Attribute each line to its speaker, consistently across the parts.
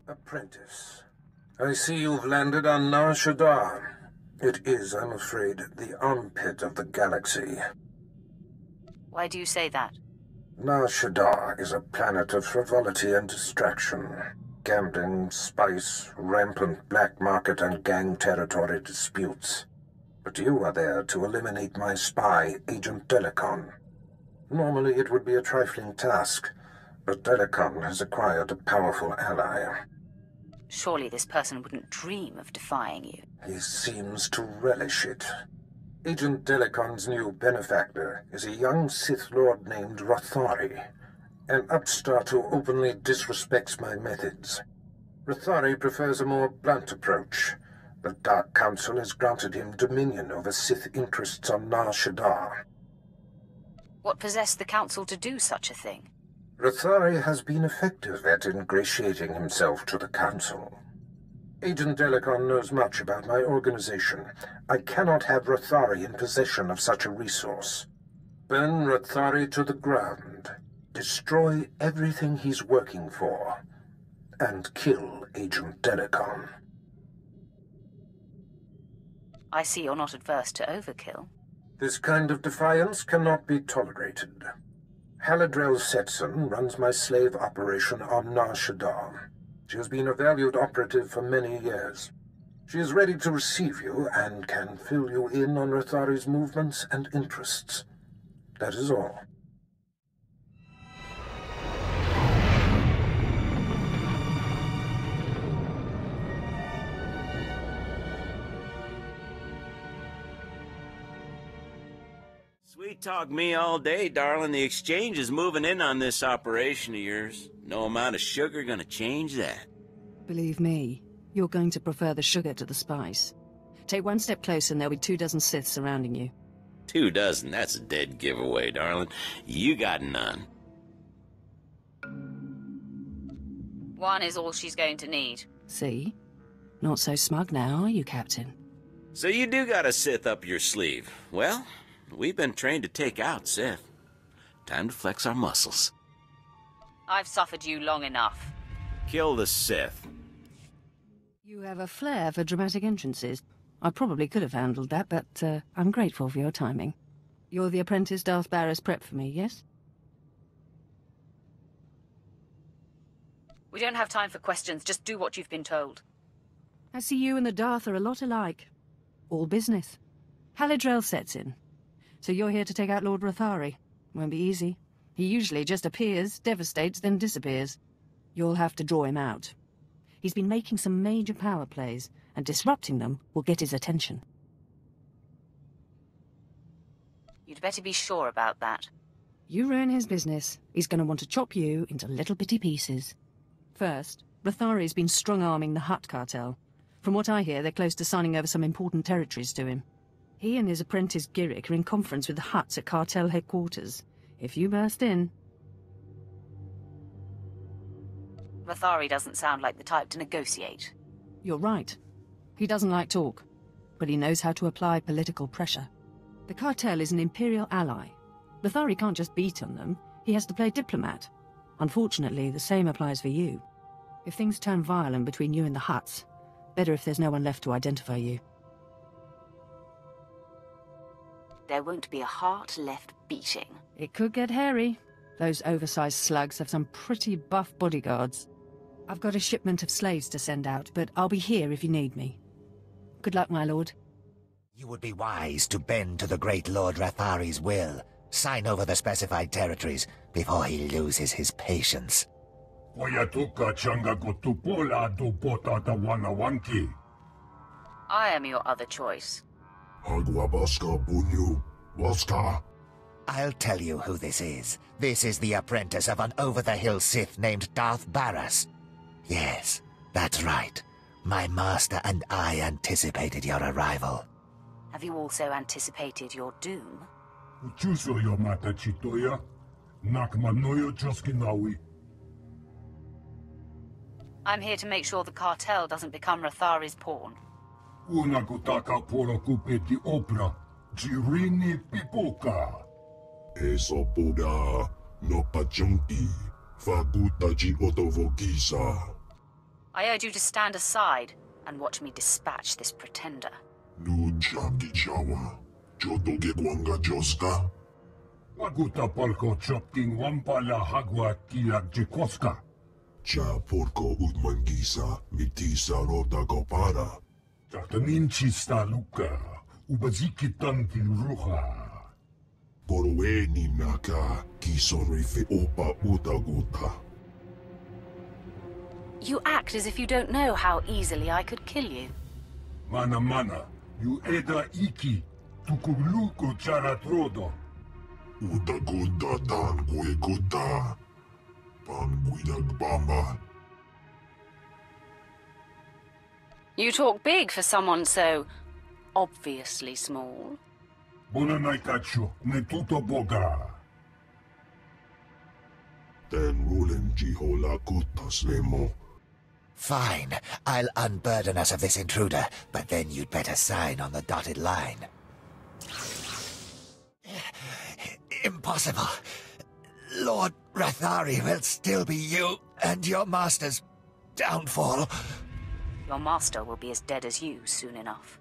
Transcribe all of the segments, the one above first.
Speaker 1: Apprentice, I see you've landed on Shaddaa. It is, I'm afraid, the armpit of the galaxy.
Speaker 2: Why do you say that?
Speaker 1: Shaddaa is a planet of frivolity and distraction. Gambling, spice, rampant black market and gang territory disputes. But you are there to eliminate my spy, Agent Delicon. Normally it would be a trifling task, but Delicon has acquired a powerful ally.
Speaker 2: Surely this person wouldn't dream of defying you.
Speaker 1: He seems to relish it. Agent Delicon's new benefactor is a young Sith Lord named Rothari, an upstart who openly disrespects my methods. Rothari prefers a more blunt approach. The Dark Council has granted him dominion over Sith interests on Shaddaa.
Speaker 2: What possessed the Council to do such a thing?
Speaker 1: Rothari has been effective at ingratiating himself to the Council. Agent Delicon knows much about my organization. I cannot have Rothari in possession of such a resource. Burn Rothari to the ground. Destroy everything he's working for. And kill Agent Delicon.
Speaker 2: I see you're not adverse to overkill.
Speaker 1: This kind of defiance cannot be tolerated. Haladrel Setson runs my slave operation on Shaddaa. She has been a valued operative for many years. She is ready to receive you and can fill you in on Rothari's movements and interests. That is all.
Speaker 3: Sweet talk me all day, darling. The exchange is moving in on this operation of yours. No amount of sugar gonna change that.
Speaker 4: Believe me, you're going to prefer the sugar to the spice. Take one step closer and there'll be 24 Sith surrounding you.
Speaker 3: 24? That's a dead giveaway, darling. You got none.
Speaker 2: One is all she's going to need.
Speaker 4: See? Not so smug now, are you, Captain?
Speaker 3: So you do got a Sith up your sleeve. Well, we've been trained to take out Sith. Time to flex our muscles.
Speaker 2: I've suffered you long enough.
Speaker 3: Kill the Sith.
Speaker 4: You have a flair for dramatic entrances. I probably could have handled that, but I'm grateful for your timing. You're the apprentice Darth Barris prep for me, yes?
Speaker 2: We don't have time for questions. Just do what you've been told.
Speaker 4: I see you and the Darth are a lot alike. All business. Haladrel sets in. So you're here to take out Lord Rothari. Won't be easy. He usually just appears, devastates, then disappears. You'll have to draw him out. He's been making some major power plays, and disrupting them will get his attention.
Speaker 2: You'd better be sure about that.
Speaker 4: You ruin his business, he's going to want to chop you into little bitty pieces. First, Rothari's been strong-arming the Hutt cartel. From what I hear, they're close to signing over some important territories to him. He and his apprentice Giric are in conference with the Hutts at cartel headquarters. If you burst in...
Speaker 2: Rothari doesn't sound like the type to negotiate.
Speaker 4: You're right. He doesn't like talk, but he knows how to apply political pressure. The cartel is an Imperial ally. Rothari can't just beat on them, he has to play diplomat. Unfortunately, the same applies for you. If things turn violent between you and the Hutts, better if there's no one left to identify you.
Speaker 2: There won't be a heart left beating.
Speaker 4: It could get hairy. Those oversized slugs have some pretty buff bodyguards. I've got a shipment of slaves to send out, but I'll be here if you need me. Good luck, my lord.
Speaker 5: You would be wise to bend to the great Lord Rothari's will. Sign over the specified territories before he loses his patience.
Speaker 2: I am your other choice.
Speaker 5: I'll tell you who this is. This is the apprentice of an over-the-hill Sith named Darth Barris. Yes, that's right. My master and I anticipated your arrival.
Speaker 2: Have you also anticipated your doom? I'm here to make sure the cartel doesn't become Rothari's pawn. I urge you to stand aside and watch me dispatch this pretender.
Speaker 6: Nujaki Jawa, Jotoge Gwanga Joska.
Speaker 7: Waguta Polko Chopting Wampala Hagwa Kilag Jikoska.
Speaker 6: Cha Porko Udmangisa, Mitisa Rota Gopara.
Speaker 7: Tatamin Chista Luka, Ubaziki Tanti Ruha.
Speaker 6: Korweni Naka, Kisorife Opa Utaguta.
Speaker 2: You act as if you don't know how easily I could kill you.
Speaker 7: Mana, you Eda Iki, Tukuluko Charatrodo.
Speaker 6: Utaguta Tan Gueguta. Panguidagbamba.
Speaker 2: You talk big for someone so obviously small.
Speaker 7: Bonanaikacho, Netuto Boga.
Speaker 6: Then ruling Jihola Kutas Lemo.
Speaker 5: Fine. I'll unburden us of this intruder, but then you'd better sign on the dotted line. Impossible. Lord Rathari will still be you and your master's downfall.
Speaker 2: Your master will be as dead as you soon enough.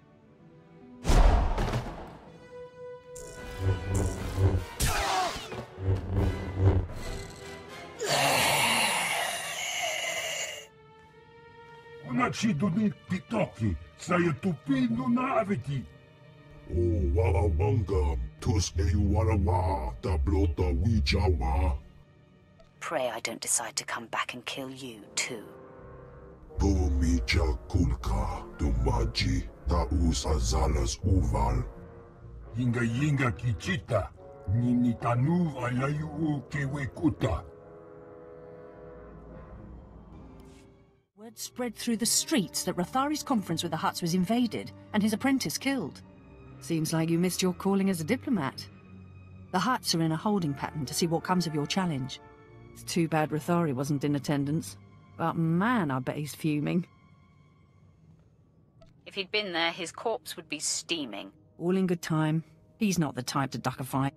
Speaker 7: Unachiduni Pitoki, Sayatupinu na Aviti.
Speaker 6: O Wawanga, Tuske Warawa, Tablota Wijawa.
Speaker 2: Pray I don't decide to come back and kill you, too.
Speaker 6: Bumija Kulka, Dumaji, Taus Azalas Uval.
Speaker 7: Yinga Kichita, Ninitanu Alayu Kewekuta.
Speaker 4: Word spread through the streets that Rathari's conference with the Hutts was invaded and his apprentice killed. Seems like you missed your calling as a diplomat. The Hutts are in a holding pattern to see what comes of your challenge. It's too bad Rathari wasn't in attendance. But man, I bet he's fuming.
Speaker 2: If he'd been there, his corpse would be steaming.
Speaker 4: All in good time. He's not the type to duck a fight.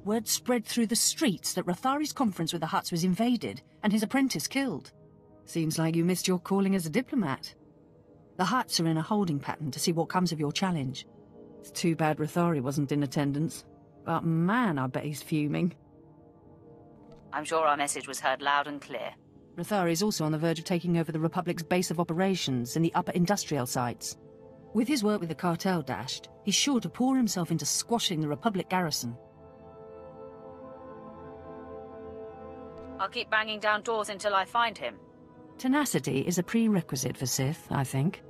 Speaker 4: Word spread through the streets that Rathari's conference with the Hutts was invaded and his apprentice killed. Seems like you missed your calling as a diplomat. The Hutts are in a holding pattern to see what comes of your challenge. It's too bad Rathari wasn't in attendance. But man, I bet he's fuming.
Speaker 2: I'm sure our message was heard loud and clear.
Speaker 4: Rathari is also on the verge of taking over the Republic's base of operations in the upper industrial sites. With his work with the cartel dashed, he's sure to pour himself into squashing the Republic garrison.
Speaker 2: I'll keep banging down doors until I find him.
Speaker 4: Tenacity is a prerequisite for Sith, I think.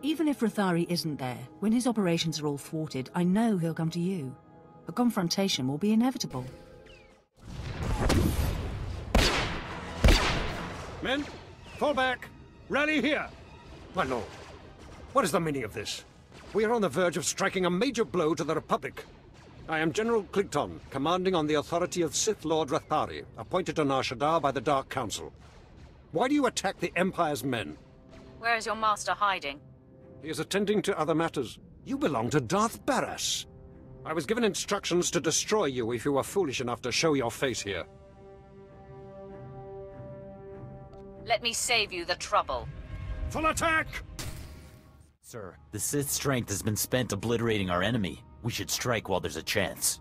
Speaker 4: Even if Rathari isn't there, when his operations are all thwarted, I know he'll come to you. A confrontation will be inevitable.
Speaker 8: Men, fall back. Rally here. My lord, what is the meaning of this? We are on the verge of striking a major blow to the Republic. I am General Cligton, commanding on the authority of Sith Lord Rathari, appointed on our Shaddaa by the Dark Council. Why do you attack the Empire's men?
Speaker 2: Where is your master hiding?
Speaker 8: He is attending to other matters. You belong to Darth Baras. I was given instructions to destroy you if you were foolish enough to show your face here.
Speaker 2: Let me save you the trouble.
Speaker 8: Full attack!
Speaker 9: Sir, the Sith's strength has been spent obliterating our enemy. We should strike while there's a chance.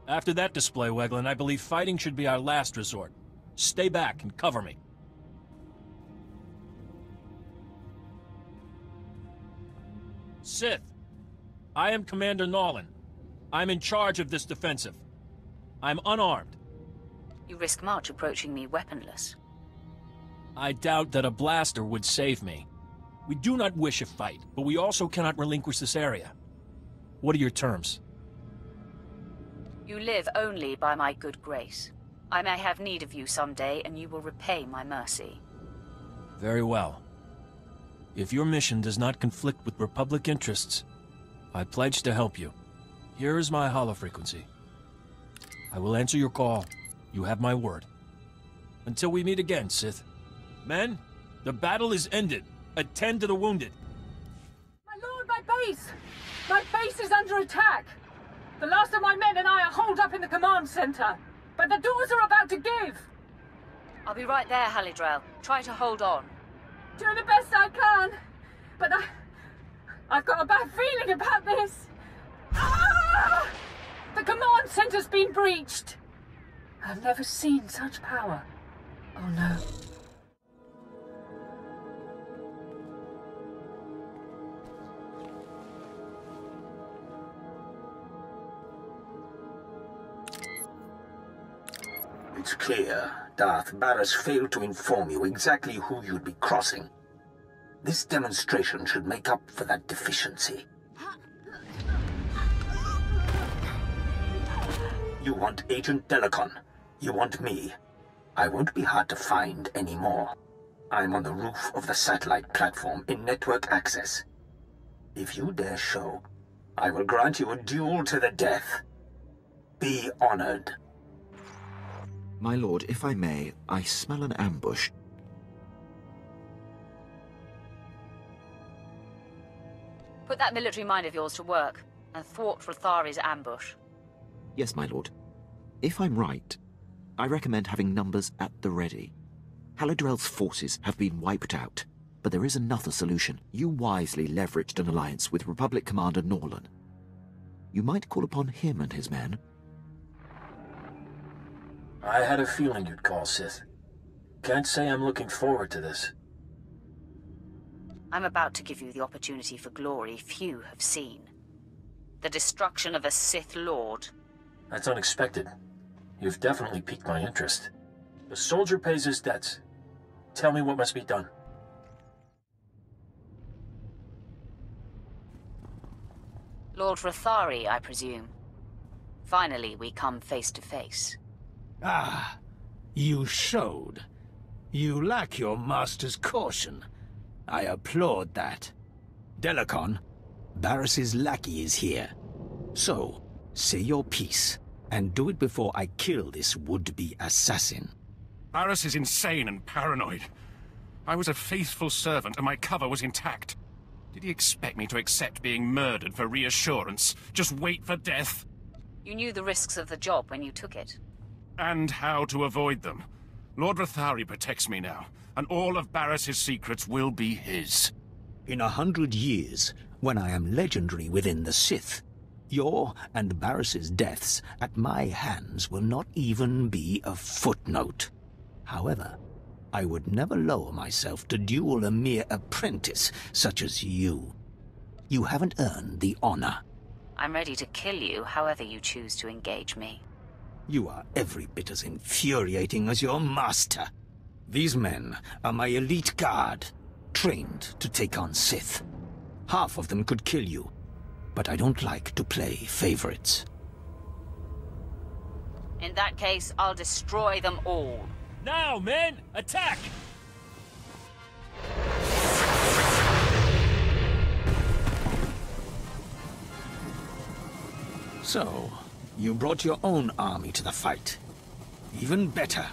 Speaker 10: After that display, Weglin, I believe fighting should be our last resort. Stay back and cover me. Sith, I am Commander Nolan. I'm in charge of this defensive. I'm unarmed.
Speaker 2: You risk much approaching me weaponless.
Speaker 10: I doubt that a blaster would save me. We do not wish a fight, but we also cannot relinquish this area. What are your terms?
Speaker 2: You live only by my good grace. I may have need of you someday, and you will repay my mercy.
Speaker 10: Very well. If your mission does not conflict with Republic interests, I pledge to help you. Here is my holofrequency. I will answer your call. You have my word. Until we meet again, Sith. Men, the battle is ended. Attend to the wounded.
Speaker 11: My lord, my base! My base is under attack! The last of my men and I are holed up in the command center, but the doors are about to give!
Speaker 2: I'll be right there, Halidrel. Try to hold on.
Speaker 11: Doing the best I can, but I've got a bad feeling about this. Ah! The command center's been breached. I've never seen such power. Oh no.
Speaker 1: It's clear Darth Barras failed to inform you exactly who you'd be crossing. This demonstration should make up for that deficiency. You want Agent Delicon. You want me. I won't be hard to find anymore. I'm on the roof of the satellite platform in network access. If you dare show, I will grant you a duel to the death. Be honored.
Speaker 12: My lord, if I may, I smell an ambush.
Speaker 2: Put that military mind of yours to work, and thwart Rathari's ambush.
Speaker 12: Yes, my lord. If I'm right, I recommend having numbers at the ready. Halidrel's forces have been wiped out, but there is another solution. You wisely leveraged an alliance with Republic Commander Norlan. You might call upon him and his men.
Speaker 10: I had a feeling you'd call, Sith. Can't say I'm looking forward to this.
Speaker 2: I'm about to give you the opportunity for glory few have seen. The destruction of a Sith Lord.
Speaker 10: That's unexpected. You've definitely piqued my interest. The soldier pays his debts. Tell me what must be done.
Speaker 2: Lord Rathari, I presume. Finally, we come face to face.
Speaker 13: Ah, you showed. You lack your master's caution. I applaud that. Delicon, Barris's lackey is here. So, say your piece, and do it before I kill this would-be assassin.
Speaker 14: Barris is insane and paranoid. I was a faithful servant and my cover was intact. Did he expect me to accept being murdered for reassurance? Just wait for death?
Speaker 2: You knew the risks of the job when you took it.
Speaker 14: And how to avoid them. Lord Rathari protects me now, and all of Barris's secrets will be his.
Speaker 13: In 100 years, when I am legendary within the Sith, your and Barris's deaths at my hands will not even be a footnote. However, I would never lower myself to duel a mere apprentice such as you. You haven't earned the honor.
Speaker 2: I'm ready to kill you however you choose to engage me.
Speaker 13: You are every bit as infuriating as your master. These men are my elite guard, trained to take on Sith. Half of them could kill you, but I don't like to play favorites.
Speaker 2: In that case, I'll destroy them all.
Speaker 10: Now, men! Attack!
Speaker 13: So, you brought your own army to the fight. Even better.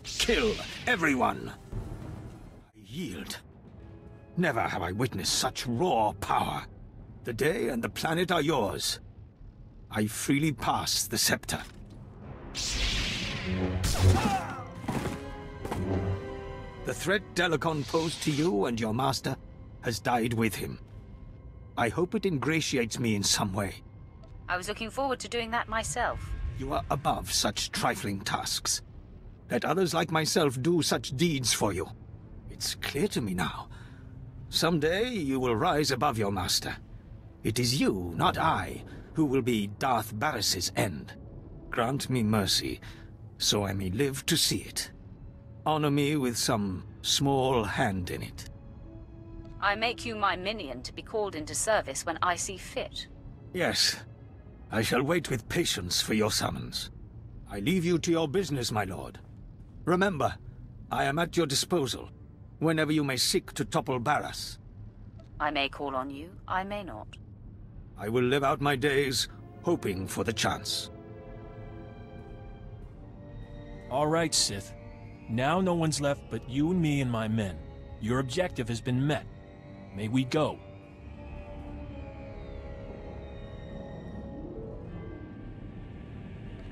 Speaker 13: Kill everyone! I yield. Never have I witnessed such raw power. The day and the planet are yours. I freely pass the scepter. The threat Delicon posed to you and your master has died with him. I hope it ingratiates me in some way.
Speaker 2: I was looking forward to doing that myself.
Speaker 13: You are above such trifling tasks. Let others like myself do such deeds for you. It's clear to me now. Someday you will rise above your master. It is you, not I, who will be Darth Barris's end. Grant me mercy, so I may live to see it. Honor me with some small hand in it.
Speaker 2: I make you my minion to be called into service when I see fit.
Speaker 13: Yes. I shall wait with patience for your summons. I leave you to your business, my lord. Remember, I am at your disposal, whenever you may seek to topple Barras.
Speaker 2: I may call on you, I may not.
Speaker 13: I will live out my days, hoping for the chance.
Speaker 10: All right, Sith. Now no one's left but you and me and my men. Your objective has been met. May we go.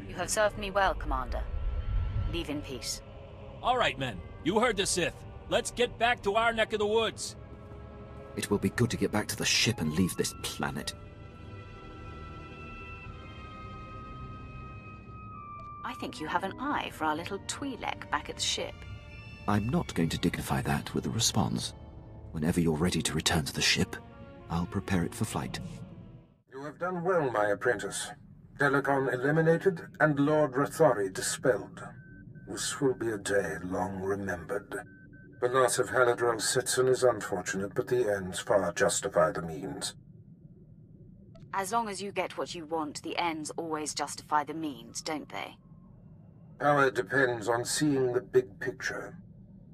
Speaker 2: You have served me well, Commander. Leave in peace.
Speaker 10: All right, men. You heard the Sith. Let's get back to our neck of the woods.
Speaker 12: It will be good to get back to the ship and leave this planet.
Speaker 2: I think you have an eye for our little Twi'lek back at the ship.
Speaker 12: I'm not going to dignify that with a response. Whenever you're ready to return to the ship, I'll prepare it for flight.
Speaker 1: You have done well, my apprentice. Delicon eliminated and Lord Rathori dispelled. This will be a day long remembered. The loss of Haladrel Sitson is unfortunate, but the ends far justify the means.
Speaker 2: As long as you get what you want, the ends always justify the means, don't they?
Speaker 1: Power depends on seeing the big picture.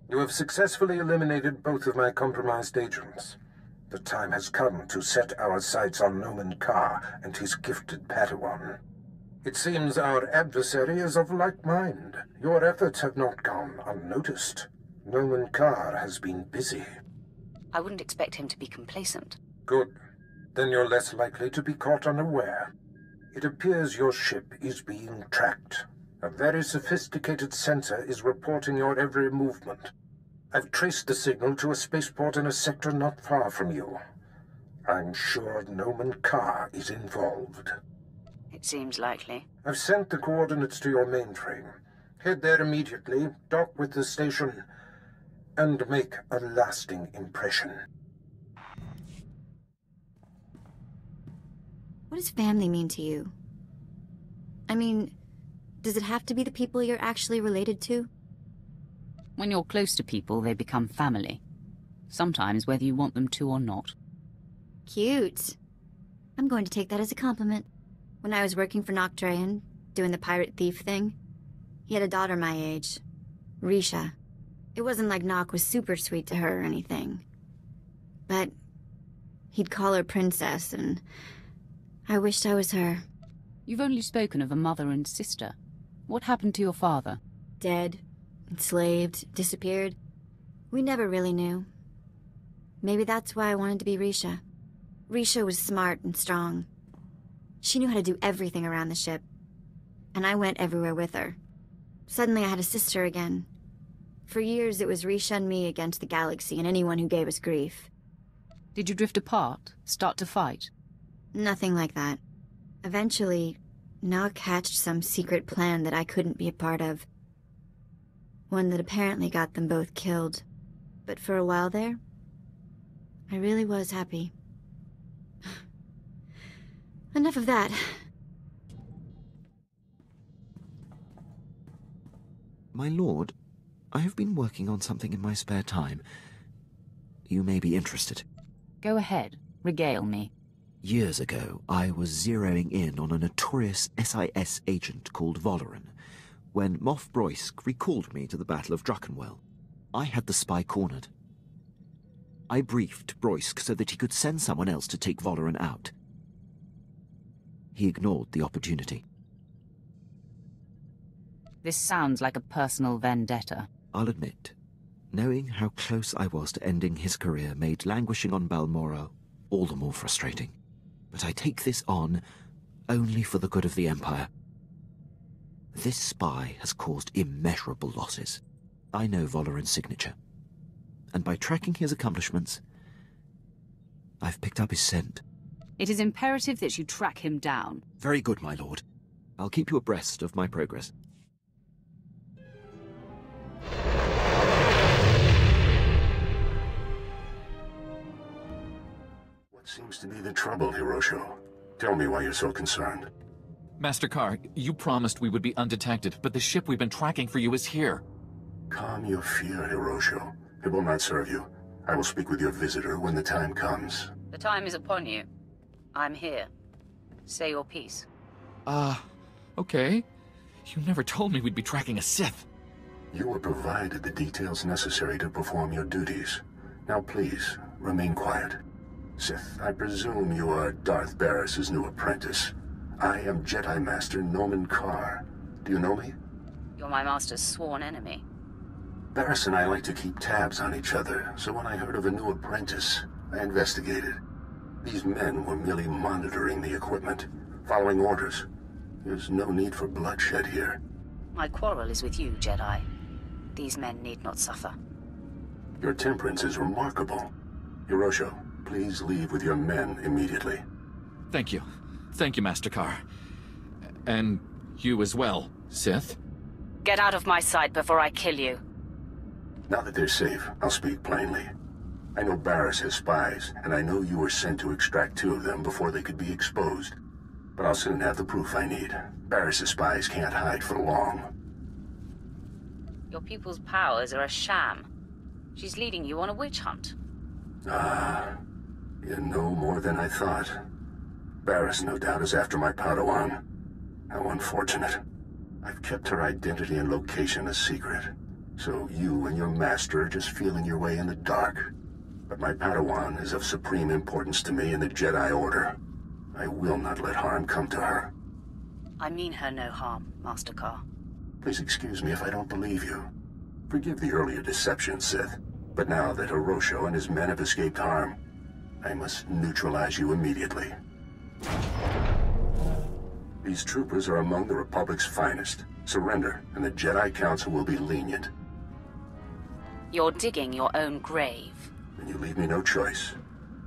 Speaker 1: You have successfully eliminated both of my compromised agents. The time has come to set our sights on Noman Carr and his gifted Padawan. It seems our adversary is of like mind. Your efforts have not gone unnoticed. Noman Carr has been busy.
Speaker 2: I wouldn't expect him to be complacent.
Speaker 1: Good. Then you're less likely to be caught unaware. It appears your ship is being tracked. A very sophisticated sensor is reporting your every movement. I've traced the signal to a spaceport in a sector not far from you. I'm sure Noman Carr is involved.
Speaker 2: It seems likely.
Speaker 1: I've sent the coordinates to your mainframe. Head there immediately, dock with the station, and make a lasting impression.
Speaker 15: What does family mean to you? I mean, does it have to be the people you're actually related to?
Speaker 2: When you're close to people, they become family. Sometimes whether you want them to or not.
Speaker 15: Cute. I'm going to take that as a compliment. When I was working for Noctrayan, doing the pirate thief thing, he had a daughter my age, Risha. It wasn't like Nock was super sweet to her or anything. But he'd call her princess, and I wished I was her.
Speaker 2: You've only spoken of a mother and sister. What happened to your father?
Speaker 15: Dead, enslaved, disappeared. We never really knew. Maybe that's why I wanted to be Risha. Risha was smart and strong. She knew how to do everything around the ship. And I went everywhere with her. Suddenly I had a sister again. For years it was Risha and me against the galaxy and anyone who gave us grief.
Speaker 2: Did you drift apart? Start to fight?
Speaker 15: Nothing like that. Eventually, Nock hatched some secret plan that I couldn't be a part of. One that apparently got them both killed. But for a while there, I really was happy. Enough of that.
Speaker 12: My lord, I have been working on something in my spare time. You may be interested.
Speaker 2: Go ahead. Regale me.
Speaker 12: Years ago, I was zeroing in on a notorious SIS agent called Valoran, when Moff Broysk recalled me to the Battle of Druckenwell. I had the spy cornered. I briefed Broysk so that he could send someone else to take Valoran out. He ignored the opportunity.
Speaker 2: This sounds like a personal vendetta.
Speaker 12: I'll admit, knowing how close I was to ending his career made languishing on Balmoral all the more frustrating. But I take this on only for the good of the Empire. This spy has caused immeasurable losses. I know Valoran's signature, and by tracking his accomplishments, I've picked up his scent.
Speaker 2: It is imperative that you track him down.
Speaker 12: Very good, my lord. I'll keep you abreast of my progress.
Speaker 6: What seems to be the trouble, Hirosho? Tell me why you're so concerned.
Speaker 16: Master Carr, you promised we would be undetected, but the ship we've been tracking for you is here.
Speaker 6: Calm your fear, Hirosho. It will not serve you. I will speak with your visitor when the time comes.
Speaker 2: The time is upon you. I'm here. Say your piece.
Speaker 16: Okay. You never told me we'd be tracking a Sith.
Speaker 6: You were provided the details necessary to perform your duties. Now please, remain quiet. Sith, I presume you are Darth Barris's new apprentice. I am Jedi Master Noman Carr. Do you know me?
Speaker 2: You're my master's sworn enemy.
Speaker 6: Barris and I like to keep tabs on each other, so when I heard of a new apprentice, I investigated. These men were merely monitoring the equipment, following orders. There's no need for bloodshed here.
Speaker 2: My quarrel is with you, Jedi. These men need not suffer.
Speaker 6: Your temperance is remarkable. Hirosho, please leave with your men immediately.
Speaker 16: Thank you. Thank you, Master Carr. And you as well, Sith.
Speaker 2: Get out of my sight before I kill you.
Speaker 6: Now that they're safe, I'll speak plainly. I know Barris has spies, and I know you were sent to extract 2 of them before they could be exposed. But I'll soon have the proof I need. Barris's spies can't hide for long.
Speaker 2: Your pupil's powers are a sham. She's leading you on a witch hunt.
Speaker 6: Ah, you know more than I thought. Barris, no doubt, is after my Padawan. How unfortunate. I've kept her identity and location a secret. So you and your master are just feeling your way in the dark. But my Padawan is of supreme importance to me in the Jedi Order. I will not let harm come to her.
Speaker 2: I mean her no harm, Master Carr.
Speaker 6: Please excuse me if I don't believe you. Forgive the earlier deception, Sith. But now that Hirosho and his men have escaped harm, I must neutralize you immediately. These troopers are among the Republic's finest. Surrender, and the Jedi Council will be lenient.
Speaker 2: You're digging your own grave.
Speaker 6: And you leave me no choice.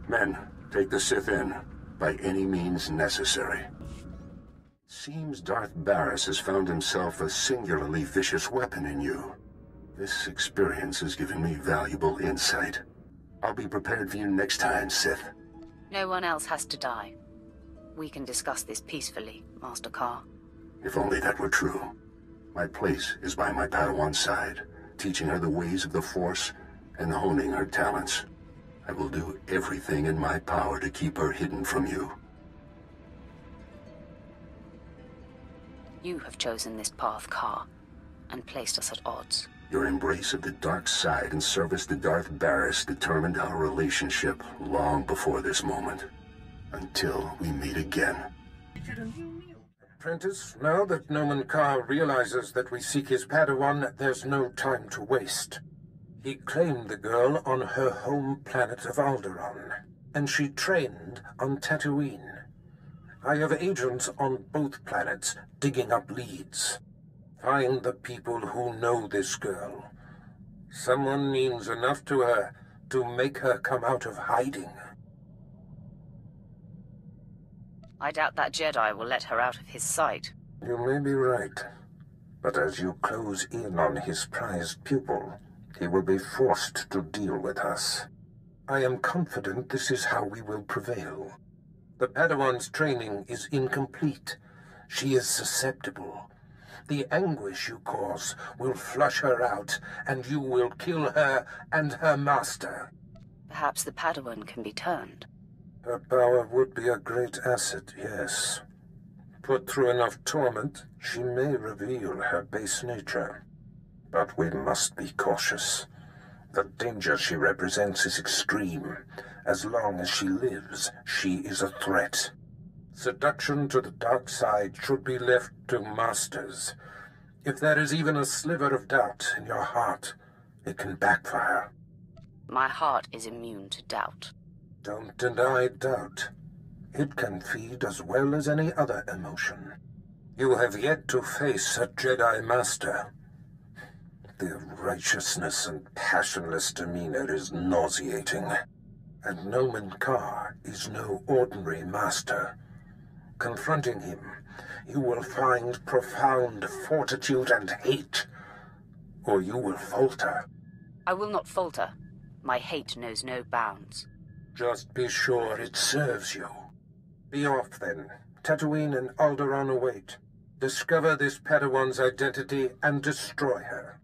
Speaker 6: Men, take the Sith in, by any means necessary. Seems Darth Barris has found himself a singularly vicious weapon in you. This experience has given me valuable insight. I'll be prepared for you next time, Sith.
Speaker 2: No one else has to die. We can discuss this peacefully, Master Carr.
Speaker 6: If only that were true. My place is by my Padawan's side, teaching her the ways of the Force and honing her talents. I will do everything in my power to keep her hidden from you.
Speaker 2: You have chosen this path, Carr, and placed us at odds.
Speaker 6: Your embrace of the dark side and service to Darth Barris determined our relationship long before this moment. Until we meet again.
Speaker 1: Apprentice, now that Nomen Carr realizes that we seek his Padawan, there's no time to waste. He claimed the girl on her home planet of Alderaan, and she trained on Tatooine. I have agents on both planets digging up leads. Find the people who know this girl. Someone means enough to her to make her come out of hiding.
Speaker 2: I doubt that Jedi will let her out of his sight.
Speaker 1: You may be right. But as you close in on his prized pupil, he will be forced to deal with us. I am confident this is how we will prevail. The Padawan's training is incomplete. She is susceptible. The anguish you cause will flush her out, and you will kill her and her master.
Speaker 2: Perhaps the Padawan can be turned.
Speaker 1: Her power would be a great asset, yes. Put through enough torment, she may reveal her base nature. But we must be cautious. The danger she represents is extreme. As long as she lives, she is a threat. Seduction to the dark side should be left to masters. If there is even a sliver of doubt in your heart, it can backfire.
Speaker 2: My heart is immune to doubt.
Speaker 1: Don't deny doubt. It can feed as well as any other emotion. You have yet to face a Jedi Master. Their righteousness and passionless demeanor is nauseating. And Nomen Carr is no ordinary master. Confronting him, you will find profound fortitude and hate, or you will falter.
Speaker 2: I will not falter. My hate knows no bounds.
Speaker 1: Just be sure it serves you. Be off, then. Tatooine and Alderaan await. Discover this Padawan's identity and destroy her.